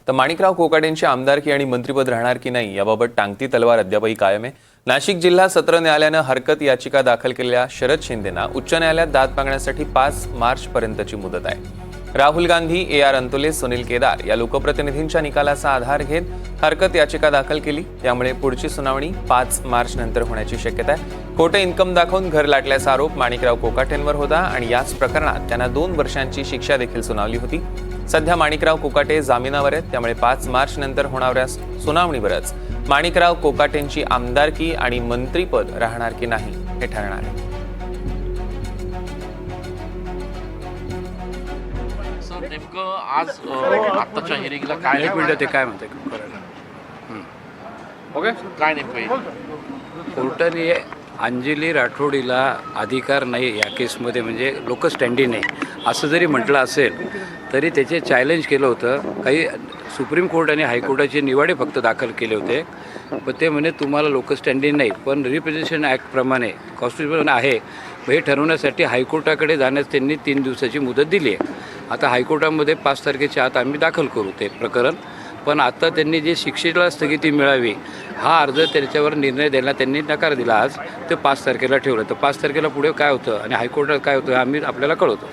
तर माणिकराव कोकाटेंची आमदारकी आणि मंत्रिपद राहणार की नाही याबाबत टांगती तलवार अद्यापही कायम आहे। नाशिक जिल्हा सत्र न्यायालयानं हरकत याचिका दाखल केलेल्या शरद शिंदेंना उच्च न्यायालयात दाद मागण्यासाठी 5 मार्चपर्यंतची मुदत आहे। राहुल गांधी, AR अंतुले, सुनील केदार या लोकप्रतिनिधींच्या निकालाचा आधार घेत हरकत याचिका दाखल केली। त्यामुळे पुढची सुनावणी 5 मार्च नंतर होण्याची शक्यता आहे। खोटे इन्कम दाखवून घर लाटल्याचा आरोप माणिकराव कोकाटेंवर होता आणि याच प्रकरणात त्यांना 2 वर्षांची शिक्षा देखील सुनावली होती। सध्या माणिकराव कोकाटे जामिनावर आहेत, त्यामुळे 5 मार्च नंतर होणाऱ्या सुनावणीवरच माणिकराव कोकाटेंची आमदारकी आणि मंत्रिपद राहणार की नाही हे ठरणार आहे। नेमकं आज आत्ताच्या हिरिंगला काय एक मिनिट ते काय म्हणते ओके काय नेमकं कोर्टाने अंजली राठोडीला अधिकार नाही या केसमध्ये, म्हणजे लोक स्टँडिंग नाही असं जरी म्हटलं असेल तरी त्याचे चॅलेंज केलं होतं। काही सुप्रीम कोर्ट आणि हायकोर्टाचे निवाडे फक्त दाखल केले होते, पण ते म्हणे तुम्हाला लोक स्टँडिंग नाही, पण रिप्रेझेंटेशन ॲक्टप्रमाणे कॉन्स्टिट्यूशन आहे हे ठरवण्यासाठी हायकोर्टाकडे जाण्यास त्यांनी 3 दिवसाची मुदत दिली आहे। आता हायकोर्टामध्ये 5 तारखेच्या आत आम्ही दाखल करू ते प्रकरण, पण आता त्यांनी जे शिक्षेला स्थगिती मिळावी हा अर्ज त्याच्यावर निर्णय द्यायला त्यांनी नकार दिला। आज ते 5 तारखेला ठेवलं, तर 5 तारखेला पुढे काय होतं आणि हायकोर्टात काय होतं आम्ही आपल्याला कळवतो।